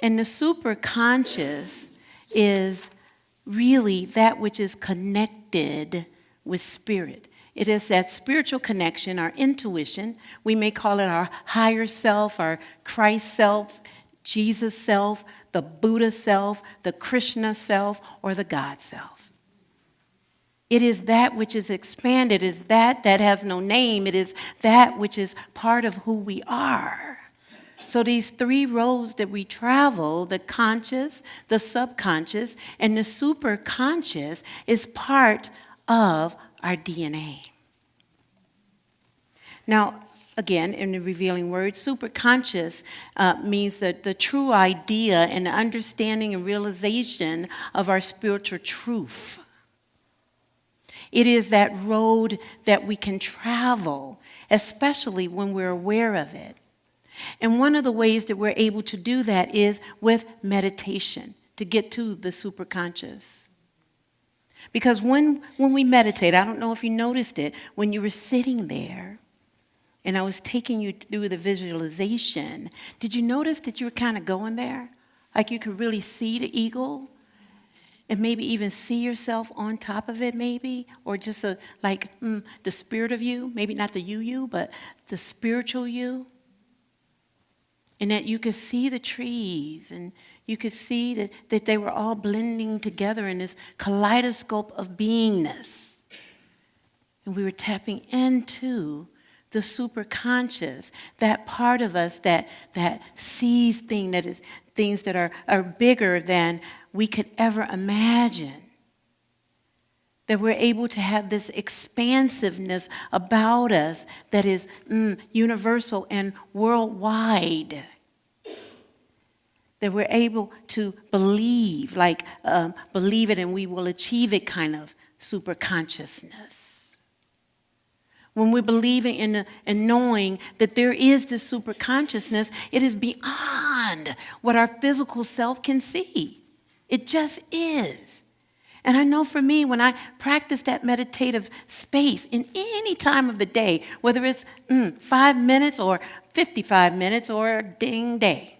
And the superconscious is really that which is connected with spirit. It is that spiritual connection, our intuition. We may call it our higher self, our Christ self, Jesus self, the Buddha self, the Krishna self, or the God self. It is that which is expanded. It is that has no name. It is that which is part of who we are. So these three roads that we travel, the conscious, the subconscious, and the superconscious, is part of our DNA. Now, again, in the revealing word, superconscious means that the true idea and the understanding and realization of our spiritual truth. It is that road that we can travel, especially when we're aware of it. And one of the ways that we're able to do that is with meditation, to get to the superconscious. Because when we meditate, I don't know if you noticed it, when you were sitting there, and I was taking you through the visualization, did you notice that you were kind of going there? Like you could really see the eagle? And maybe even see yourself on top of it, maybe? Or just the spirit of you, maybe not the you, but the spiritual you? And that you could see the trees, and you could see that they were all blending together in this kaleidoscope of beingness. And we were tapping into the superconscious, that part of us that sees things that are bigger than we could ever imagine. That we're able to have this expansiveness about us that is universal and worldwide. That we're able to believe, believe it and we will achieve it kind of superconsciousness. When we're believing in and knowing that there is this superconsciousness, it is beyond what our physical self can see. It just is. And I know for me, when I practice that meditative space in any time of the day, whether it's 5 minutes or 55 minutes or a ding day,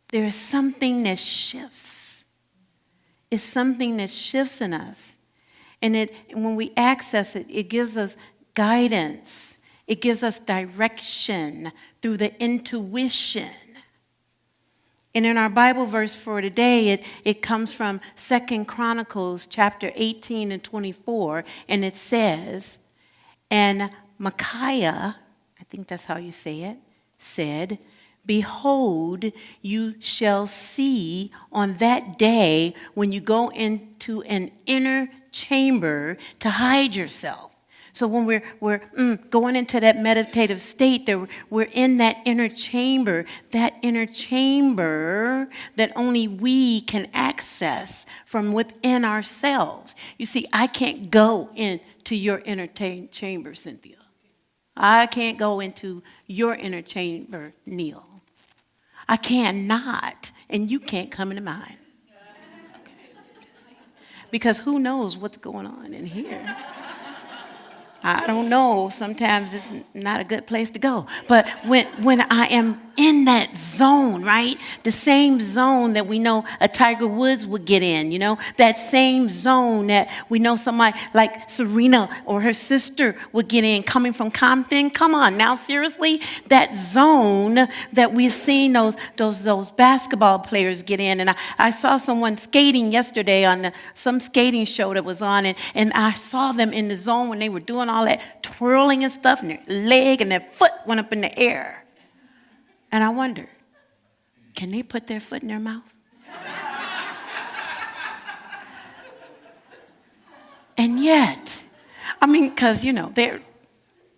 there is something that shifts. It's something that shifts in us. And when we access it, it gives us guidance. It gives us direction through the intuition. And in our Bible verse for today, it comes from 2 Chronicles chapter 18 and 24, and it says, and Micaiah, I think that's how you say it, said, behold, you shall see on that day when you go into an inner chamber to hide yourself. So when we're going into that meditative state, that we're in that inner chamber that only we can access from within ourselves. You see, I can't go into your inner chamber, Cynthia. I can't go into your inner chamber, Neil. I cannot, and you can't come into mine. Okay. Because who knows what's going on in here? I don't know. Sometimes it's not a good place to go. But when I am in that zone, right? The same zone that we know a Tiger Woods would get in, that same zone that we know somebody like Serena or her sister would get in coming from Compton. Come on now, seriously? That zone that we've seen those basketball players get in. And I saw someone skating yesterday on some skating show that was on, and I saw them in the zone when they were doing all that twirling and stuff, and their leg and their foot went up in the air. And I wonder, can they put their foot in their mouth? And yet, because, they're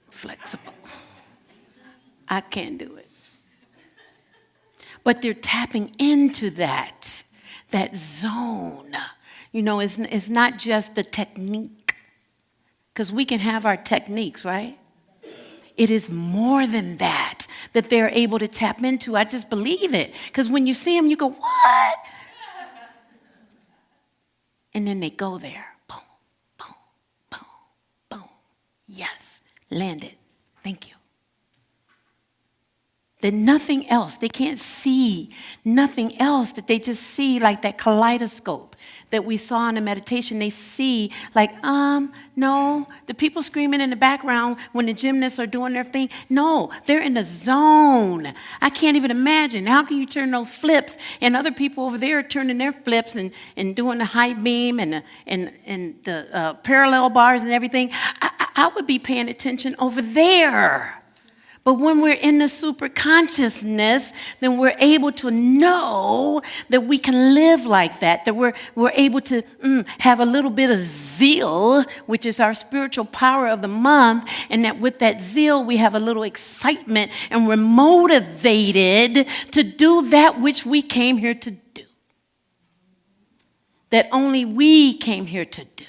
flexible. I can't do it. But they're tapping into that zone. It's not just the technique. Because we can have our techniques, right? It is more than that they're able to tap into. I just believe it. Because when you see them, you go, what? And then they go there. Boom, boom, boom, boom. Yes, landed. Thank you. That nothing else, they can't see nothing else, that they just see like that kaleidoscope that we saw in the meditation. They see like, no, the people screaming in the background when the gymnasts are doing their thing. No, they're in the zone. I can't even imagine. How can you turn those flips and other people over there are turning their flips and doing the high beam and the parallel bars and everything? I would be paying attention over there. But when we're in the superconsciousness, then we're able to know that we can live like that, that we're able to have a little bit of zeal, which is our spiritual power of the month, and that with that zeal, we have a little excitement and we're motivated to do that which we came here to do, that only we came here to do.